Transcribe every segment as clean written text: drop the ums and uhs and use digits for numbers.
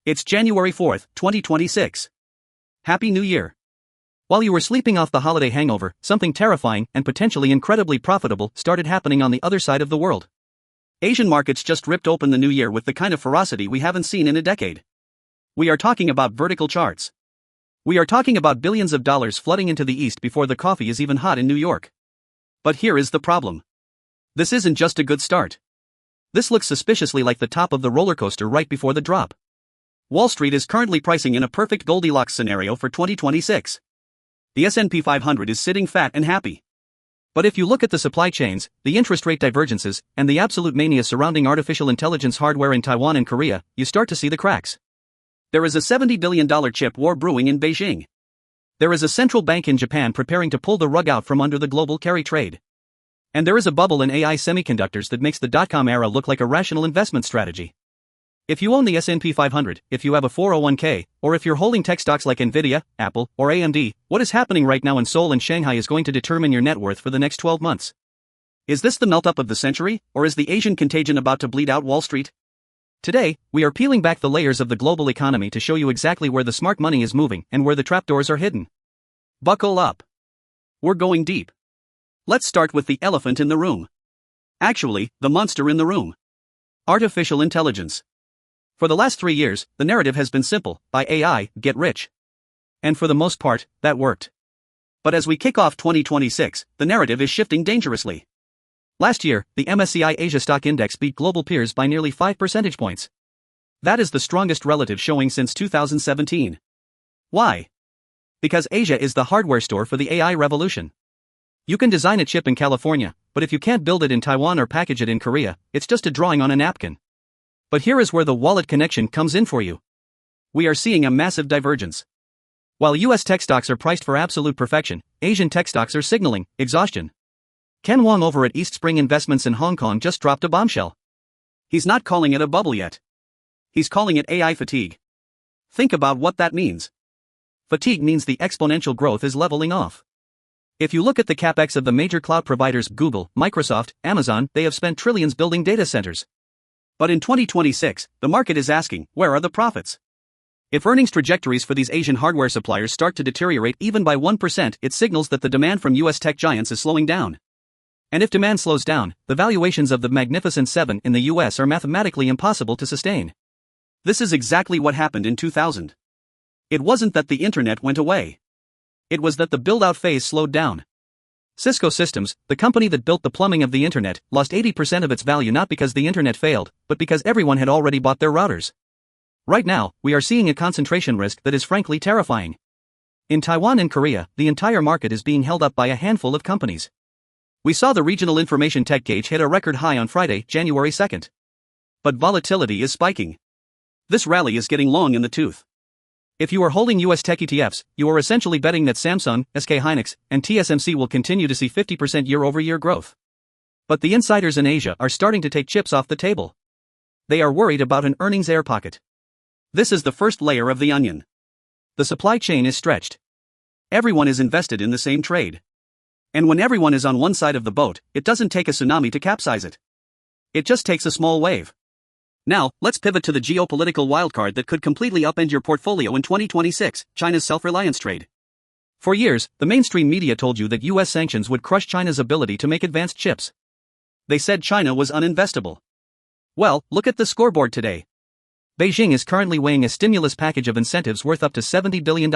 It's January 4th, 2026. Happy New Year. While you were sleeping off the holiday hangover, something terrifying and potentially incredibly profitable started happening on the other side of the world. Asian markets just ripped open the new year with the kind of ferocity we haven't seen in a decade. We are talking about vertical charts. We are talking about billions of dollars flooding into the East before the coffee is even hot in New York. But here is the problem. This isn't just a good start. This looks suspiciously like the top of the rollercoaster right before the drop. Wall Street is currently pricing in a perfect Goldilocks scenario for 2026. The S&P 500 is sitting fat and happy. But if you look at the supply chains, the interest rate divergences, and the absolute mania surrounding artificial intelligence hardware in Taiwan and Korea, you start to see the cracks. There is a $70 billion chip war brewing in Beijing. There is a central bank in Japan preparing to pull the rug out from under the global carry trade. And there is a bubble in AI semiconductors that makes the dot-com era look like a rational investment strategy. If you own the S&P 500, if you have a 401k, or if you're holding tech stocks like Nvidia, Apple, or AMD, what is happening right now in Seoul and Shanghai is going to determine your net worth for the next 12 months. Is this the melt-up of the century, or is the Asian contagion about to bleed out Wall Street? Today, we are peeling back the layers of the global economy to show you exactly where the smart money is moving and where the trapdoors are hidden. Buckle up. We're going deep. Let's start with the elephant in the room. Actually, the monster in the room. Artificial intelligence. For the last 3 years, the narrative has been simple: buy AI, get rich. And for the most part, that worked. But as we kick off 2026, the narrative is shifting dangerously. Last year, the MSCI Asia Stock Index beat global peers by nearly 5 percentage points. That is the strongest relative showing since 2017. Why? Because Asia is the hardware store for the AI revolution. You can design a chip in California, but if you can't build it in Taiwan or package it in Korea, it's just a drawing on a napkin. But here is where the wallet connection comes in for you. We are seeing a massive divergence. While US tech stocks are priced for absolute perfection, Asian tech stocks are signaling exhaustion. Ken Wong over at East Spring Investments in Hong Kong just dropped a bombshell. He's not calling it a bubble yet. He's calling it AI fatigue. Think about what that means. Fatigue means the exponential growth is leveling off. If you look at the capex of the major cloud providers Google, Microsoft, Amazon, they have spent trillions building data centers. But in 2026, the market is asking, where are the profits? If earnings trajectories for these Asian hardware suppliers start to deteriorate even by 1%, it signals that the demand from US tech giants is slowing down. And if demand slows down, the valuations of the Magnificent Seven in the US are mathematically impossible to sustain. This is exactly what happened in 2000. It wasn't that the internet went away. It was that the build-out phase slowed down. Cisco Systems, the company that built the plumbing of the internet, lost 80% of its value not because the internet failed, but because everyone had already bought their routers. Right now, we are seeing a concentration risk that is frankly terrifying. In Taiwan and Korea, the entire market is being held up by a handful of companies. We saw the regional information tech gauge hit a record high on Friday, January 2nd. But volatility is spiking. This rally is getting long in the tooth. If you are holding US tech ETFs, you are essentially betting that Samsung, SK Hynix, and TSMC will continue to see 50% year-over-year growth. But the insiders in Asia are starting to take chips off the table. They are worried about an earnings air pocket. This is the first layer of the onion. The supply chain is stretched. Everyone is invested in the same trade. And when everyone is on one side of the boat, it doesn't take a tsunami to capsize it. It just takes a small wave. Now, let's pivot to the geopolitical wildcard that could completely upend your portfolio in 2026, China's self-reliance trade. For years, the mainstream media told you that US sanctions would crush China's ability to make advanced chips. They said China was uninvestable. Well, look at the scoreboard today. Beijing is currently weighing a stimulus package of incentives worth up to $70 billion.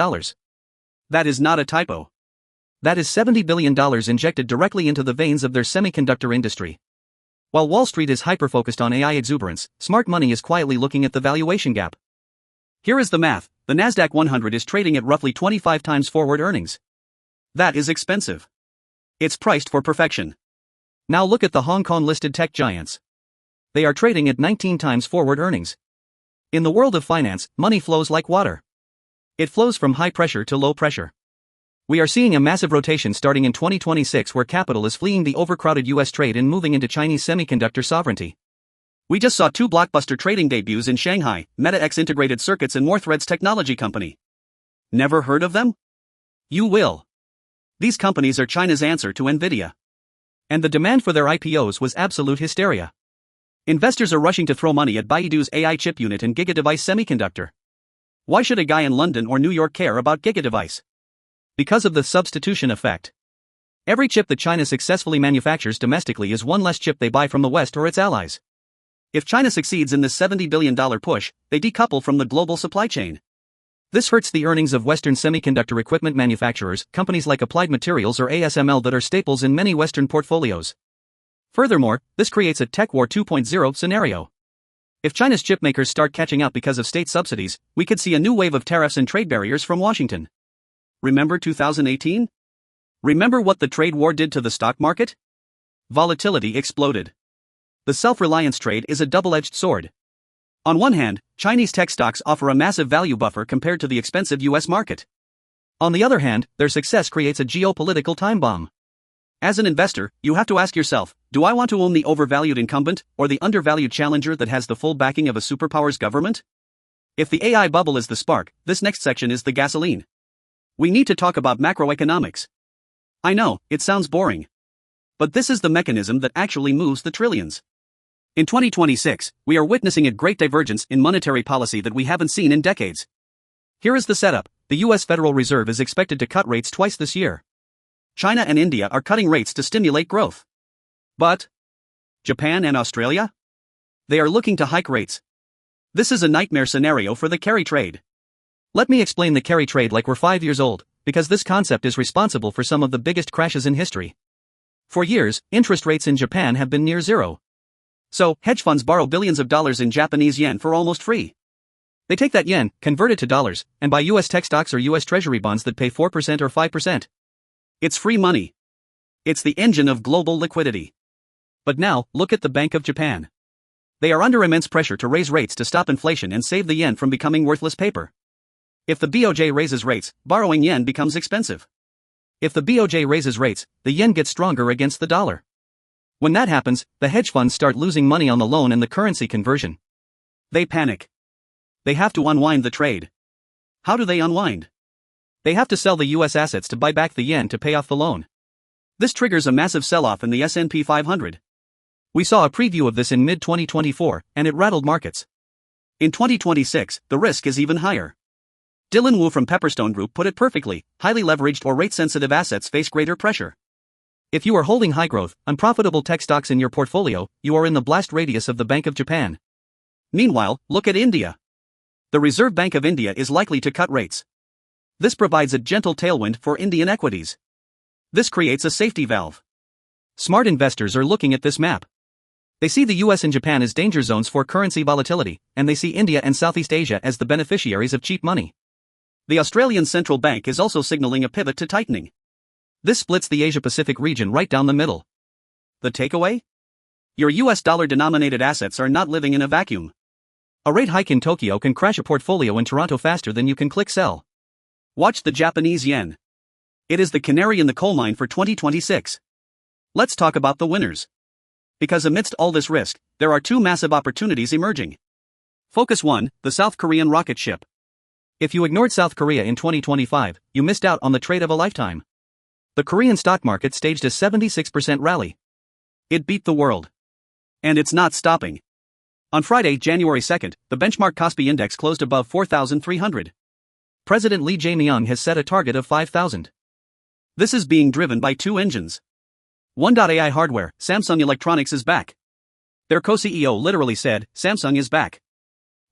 That is not a typo. That is $70 billion injected directly into the veins of their semiconductor industry. While Wall Street is hyper-focused on AI exuberance, smart money is quietly looking at the valuation gap. Here is the math: the Nasdaq 100 is trading at roughly 25 times forward earnings. That is expensive. It's priced for perfection. Now look at the Hong Kong-listed tech giants. They are trading at 19 times forward earnings. In the world of finance, money flows like water. It flows from high pressure to low pressure. We are seeing a massive rotation starting in 2026 where capital is fleeing the overcrowded US trade and moving into Chinese semiconductor sovereignty. We just saw 2 blockbuster trading debuts in Shanghai, Meta X Integrated Circuits and Northreads Technology Company. Never heard of them? You will. These companies are China's answer to Nvidia. And the demand for their IPOs was absolute hysteria. Investors are rushing to throw money at Baidu's AI chip unit and gigadevice semiconductor. Why should a guy in London or New York care about gigadevice? Because of the substitution effect. Every chip that China successfully manufactures domestically is one less chip they buy from the West or its allies. If China succeeds in this $70 billion push, they decouple from the global supply chain. This hurts the earnings of Western semiconductor equipment manufacturers, companies like Applied Materials or ASML that are staples in many Western portfolios. Furthermore, this creates a Tech War 2.0 scenario. If China's chipmakers start catching up because of state subsidies, we could see a new wave of tariffs and trade barriers from Washington. Remember 2018? Remember what the trade war did to the stock market? Volatility exploded. The self-reliance trade is a double-edged sword. On one hand, Chinese tech stocks offer a massive value buffer compared to the expensive US market. On the other hand, their success creates a geopolitical time bomb. As an investor, you have to ask yourself, do I want to own the overvalued incumbent, or the undervalued challenger that has the full backing of a superpower's government? If the AI bubble is the spark, this next section is the gasoline. We need to talk about macroeconomics. I know, it sounds boring. But this is the mechanism that actually moves the trillions. In 2026, we are witnessing a great divergence in monetary policy that we haven't seen in decades. Here is the setup. The US Federal Reserve is expected to cut rates twice this year. China and India are cutting rates to stimulate growth. But Japan and Australia? They are looking to hike rates. This is a nightmare scenario for the carry trade. Let me explain the carry trade like we're 5 years old, because this concept is responsible for some of the biggest crashes in history. For years, interest rates in Japan have been near zero. So, hedge funds borrow billions of dollars in Japanese yen for almost free. They take that yen, convert it to dollars, and buy US tech stocks or US Treasury bonds that pay 4% or 5%. It's free money. It's the engine of global liquidity. But now, look at the Bank of Japan. They are under immense pressure to raise rates to stop inflation and save the yen from becoming worthless paper. If the BOJ raises rates, borrowing yen becomes expensive. If the BOJ raises rates, the yen gets stronger against the dollar. When that happens, the hedge funds start losing money on the loan and the currency conversion. They panic. They have to unwind the trade. How do they unwind? They have to sell the US assets to buy back the yen to pay off the loan. This triggers a massive sell-off in the S&P 500. We saw a preview of this in mid-2024, and it rattled markets. In 2026, the risk is even higher. Dylan Wu from Pepperstone Group put it perfectly: highly leveraged or rate-sensitive assets face greater pressure. If you are holding high-growth, unprofitable tech stocks in your portfolio, you are in the blast radius of the Bank of Japan. Meanwhile, look at India. The Reserve Bank of India is likely to cut rates. This provides a gentle tailwind for Indian equities. This creates a safety valve. Smart investors are looking at this map. They see the US and Japan as danger zones for currency volatility, and they see India and Southeast Asia as the beneficiaries of cheap money. The Australian Central Bank is also signaling a pivot to tightening. This splits the Asia-Pacific region right down the middle. The takeaway? Your US dollar-denominated assets are not living in a vacuum. A rate hike in Tokyo can crash a portfolio in Toronto faster than you can click sell. Watch the Japanese yen. It is the canary in the coal mine for 2026. Let's talk about the winners. Because amidst all this risk, there are two massive opportunities emerging. Focus 1, the South Korean rocket ship. If you ignored South Korea in 2025, you missed out on the trade of a lifetime. The Korean stock market staged a 76% rally. It beat the world. And it's not stopping. On Friday, January 2nd, the benchmark Kospi index closed above 4,300. President Lee Jae-myung has set a target of 5,000. This is being driven by two engines. 1. AI hardware, Samsung Electronics is back. Their co-CEO literally said, Samsung is back.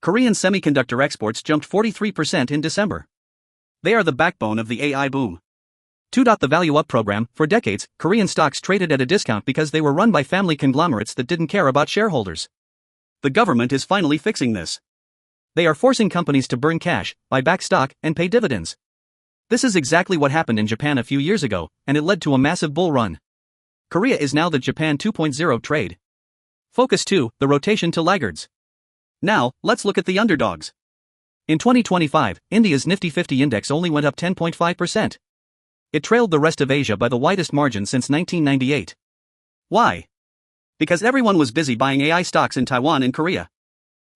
Korean semiconductor exports jumped 43% in December. They are the backbone of the AI boom. 2. The Value Up program. For decades, Korean stocks traded at a discount because they were run by family conglomerates that didn't care about shareholders. The government is finally fixing this. They are forcing companies to burn cash, buy back stock, and pay dividends. This is exactly what happened in Japan a few years ago, and it led to a massive bull run. Korea is now the Japan 2.0 trade. Focus 2, the rotation to laggards. Now, let's look at the underdogs. In 2025, India's Nifty 50 index only went up 10.5%. It trailed the rest of Asia by the widest margin since 1998. Why? Because everyone was busy buying AI stocks in Taiwan and Korea.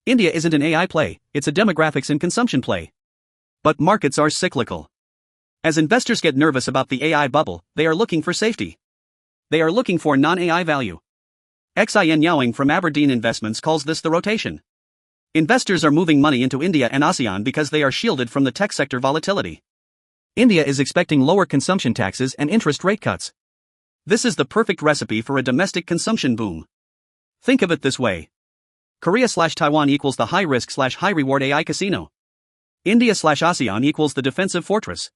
India isn't an AI play, it's a demographics and consumption play. But markets are cyclical. As investors get nervous about the AI bubble, they are looking for safety. They are looking for non-AI value. Xin Yaoing from Aberdeen Investments calls this the rotation. Investors are moving money into India and ASEAN because they are shielded from the tech sector volatility. India is expecting lower consumption taxes and interest rate cuts. This is the perfect recipe for a domestic consumption boom. Think of it this way. Korea/Taiwan equals the high-risk/high reward AI casino. India/ASEAN equals the defensive fortress.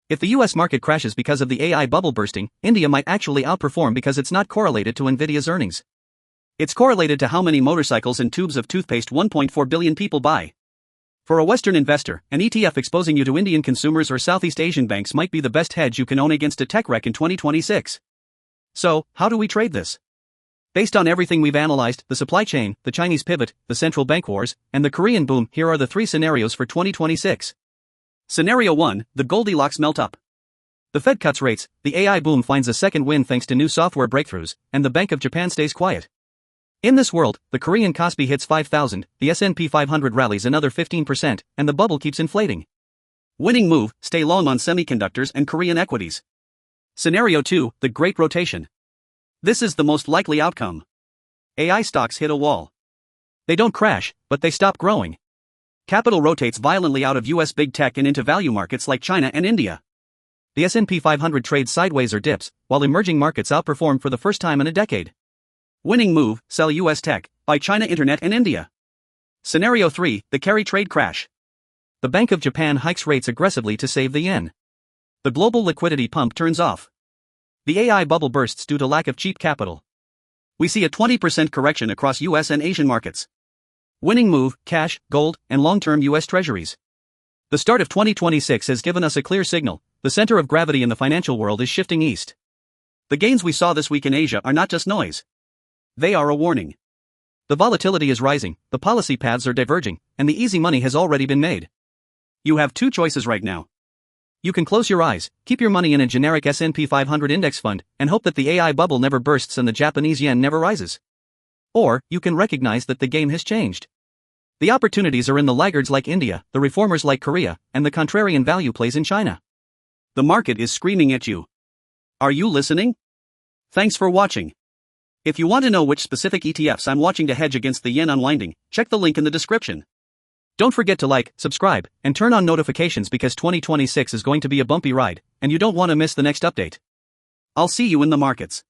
If the US market crashes because of the AI bubble bursting, India might actually outperform because it's not correlated to Nvidia's earnings. It's correlated to how many motorcycles and tubes of toothpaste 1.4 billion people buy. For a Western investor, an ETF exposing you to Indian consumers or Southeast Asian banks might be the best hedge you can own against a tech wreck in 2026. So, how do we trade this? Based on everything we've analyzed, the supply chain, the Chinese pivot, the central bank wars, and the Korean boom, here are the 3 scenarios for 2026. Scenario 1, the Goldilocks melt up. The Fed cuts rates, the AI boom finds a second wind thanks to new software breakthroughs, and the Bank of Japan stays quiet. In this world, the Korean Kospi hits 5,000, the S&P 500 rallies another 15%, and the bubble keeps inflating. Winning move, stay long on semiconductors and Korean equities. Scenario 2, the Great Rotation. This is the most likely outcome. AI stocks hit a wall. They don't crash, but they stop growing. Capital rotates violently out of US big tech and into value markets like China and India. The S&P 500 trades sideways or dips, while emerging markets outperform for the first time in a decade. Winning move, sell US tech, buy China internet and India. Scenario 3, the carry trade crash. The Bank of Japan hikes rates aggressively to save the yen. The global liquidity pump turns off. The AI bubble bursts due to lack of cheap capital. We see a 20% correction across US and Asian markets. Winning move, cash, gold, and long-term US treasuries. The start of 2026 has given us a clear signal. The center of gravity in the financial world is shifting east. The gains we saw this week in Asia are not just noise. They are a warning. The volatility is rising, the policy paths are diverging, and the easy money has already been made. You have 2 choices right now. You can close your eyes, keep your money in a generic S&P 500 index fund, and hope that the AI bubble never bursts and the Japanese yen never rises. Or, you can recognize that the game has changed. The opportunities are in the laggards like India, the reformers like Korea, and the contrarian value plays in China. The market is screaming at you. Are you listening? Thanks for watching. If you want to know which specific ETFs I'm watching to hedge against the yen unwinding, check the link in the description. Don't forget to like, subscribe, and turn on notifications because 2026 is going to be a bumpy ride, and you don't want to miss the next update. I'll see you in the markets.